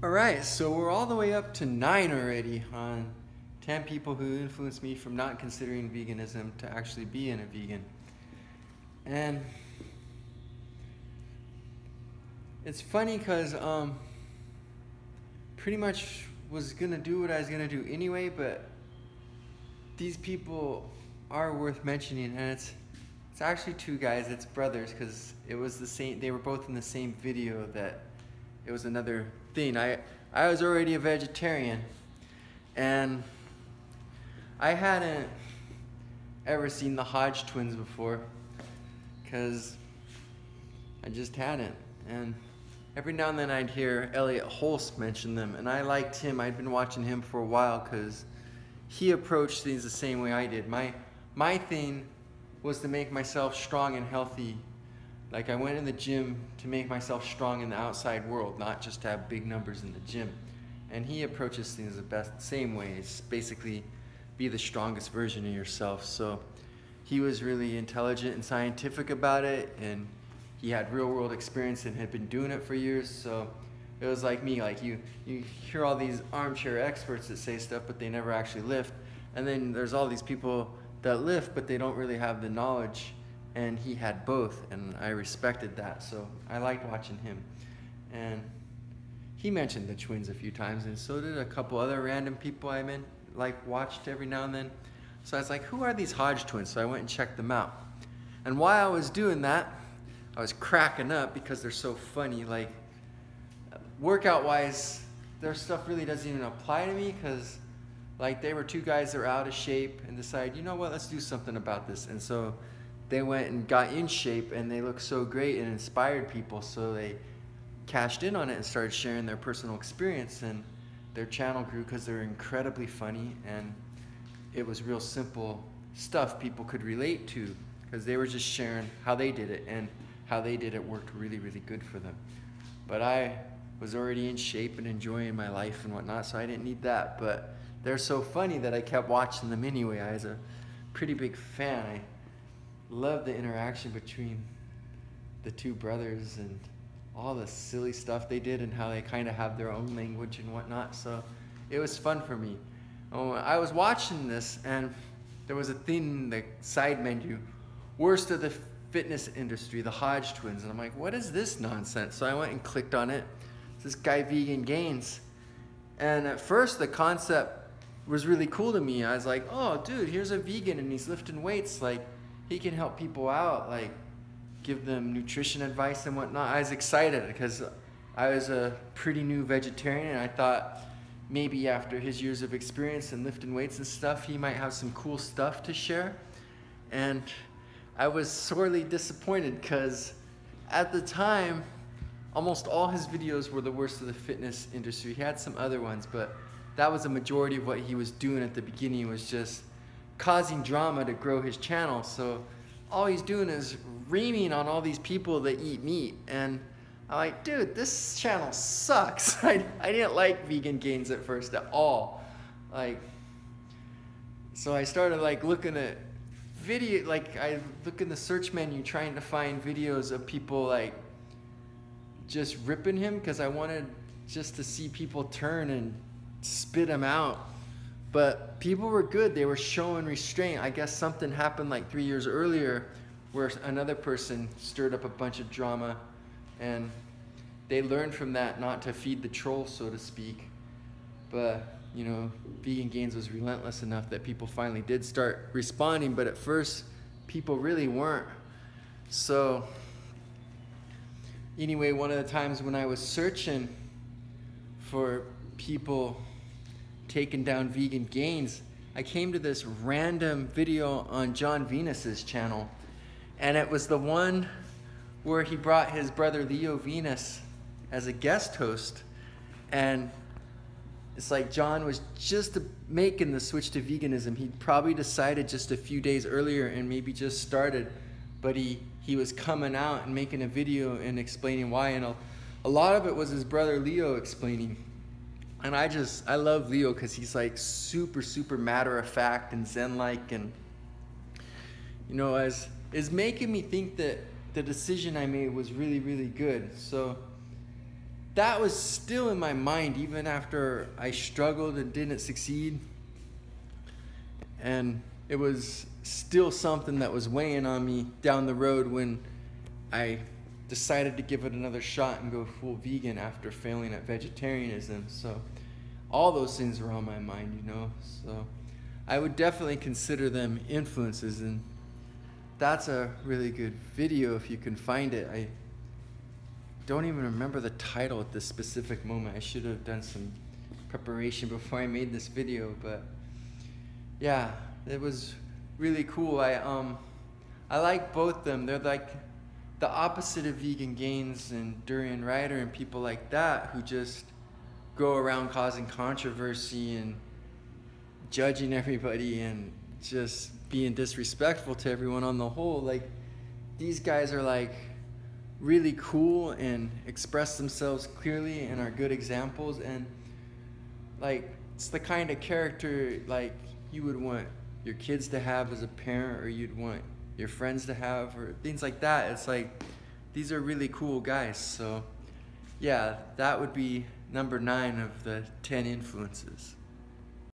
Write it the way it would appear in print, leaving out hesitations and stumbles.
Alright, so we're all the way up to 9 already on 10 people who influenced me from not considering veganism to actually being a vegan. And it's funny because pretty much was gonna do what I was gonna do anyway, but these people are worth mentioning, and it's actually two guys, it's brothers, because it was the same, they were both in the same video. That it was another thing. I was already a vegetarian, and I hadn't ever seen the Hodge twins before, because I just hadn't. And every now and then I'd hear Elliot Holst mention them, and I liked him. I'd been watching him for a while because he approached things the same way I did. My thing was to make myself strong and healthy. Like, I went in the gym to make myself strong in the outside world, not just to have big numbers in the gym. And he approaches things the same way. It's basically be the strongest version of yourself. So he was really intelligent and scientific about it, and he had real world experience and had been doing it for years. So it was like me, like you hear all these armchair experts that say stuff, but they never actually lift. And then there's all these people that lift, but they don't really have the knowledge. And he had both, and I respected that. So I liked watching him. And he mentioned the twins a few times, and so did a couple other random people I watched every now and then. So I was like, who are these Hodge twins? So I went and checked them out. And while I was doing that, I was cracking up because they're so funny. Like, workout wise, their stuff really doesn't even apply to me, because like, they were two guys that were out of shape and decided, you know what, let's do something about this. And so they went and got in shape, and they looked so great and inspired people. So they cashed in on it and started sharing their personal experience, and their channel grew because they're incredibly funny, and it was real simple stuff people could relate to, because they were just sharing how they did it, and how they did it worked really, really good for them. But I was already in shape and enjoying my life and whatnot, so I didn't need that. But they're so funny that I kept watching them anyway. I was a pretty big fan. I love the interaction between the two brothers and all the silly stuff they did, and how they kind of have their own language and whatnot. So it was fun for me. I was watching this, and there was a thing in the side menu, worst of the fitness industry, the Hodge twins. And I'm like, what is this nonsense? So I went and clicked on it. It's this guy, Vegan Gains. And at first the concept was really cool to me. I was like, oh dude, here's a vegan and he's lifting weights. Like, he can help people out, like give them nutrition advice and whatnot. I was excited because I was a pretty new vegetarian, and I thought maybe after his years of experience in lifting weights and stuff, he might have some cool stuff to share. And I was sorely disappointed, because at the time, almost all his videos were the worst of the fitness industry. He had some other ones, but that was a majority of what he was doing at the beginning, was just causing drama to grow his channel. So all he's doing is reaming on all these people that eat meat. And I'm like, dude, this channel sucks. I didn't like Vegan Gains at first at all. Like, so I started like looking at video, like I look in the search menu trying to find videos of people like just ripping him, because I wanted just to see people turn and spit him out. But people were good. They were showing restraint. I guess something happened like 3 years earlier where another person stirred up a bunch of drama, and they learned from that not to feed the troll, so to speak. But you know, Vegan Gains was relentless enough that people finally did start responding, but at first people really weren't. So anyway, one of the times when I was searching for people taking down Vegan Gains, I came to this random video on Jon Venus's channel, and it was the one where he brought his brother Leo Venus as a guest host. And it's like Jon was just making the switch to veganism. He probably decided just a few days earlier and maybe just started, but he was coming out and making a video and explaining why, and a lot of it was his brother Leo explaining. And I love Leo because he's like super matter of fact and zen-like, and you know, is making me think that the decision I made was really good. So that was still in my mind even after I struggled and didn't succeed. And it was still something that was weighing on me down the road when I decided to give it another shot and go full vegan after failing at vegetarianism. So all those things were on my mind, you know. So I would definitely consider them influences, and that's a really good video if you can find it. I don't even remember the title at this specific moment. I should have done some preparation before I made this video, but yeah, it was really cool. I like both them. They're like the opposite of Vegan Gains and Durian Rider and people like that who just go around causing controversy and judging everybody and just being disrespectful to everyone on the whole. Like, these guys are like really cool and express themselves clearly and are good examples, and like it's the kind of character like you would want your kids to have as a parent, or you'd want your friends to have, or things like that. It's like these are really cool guys. So yeah, that would be number 9 of the 10 influences.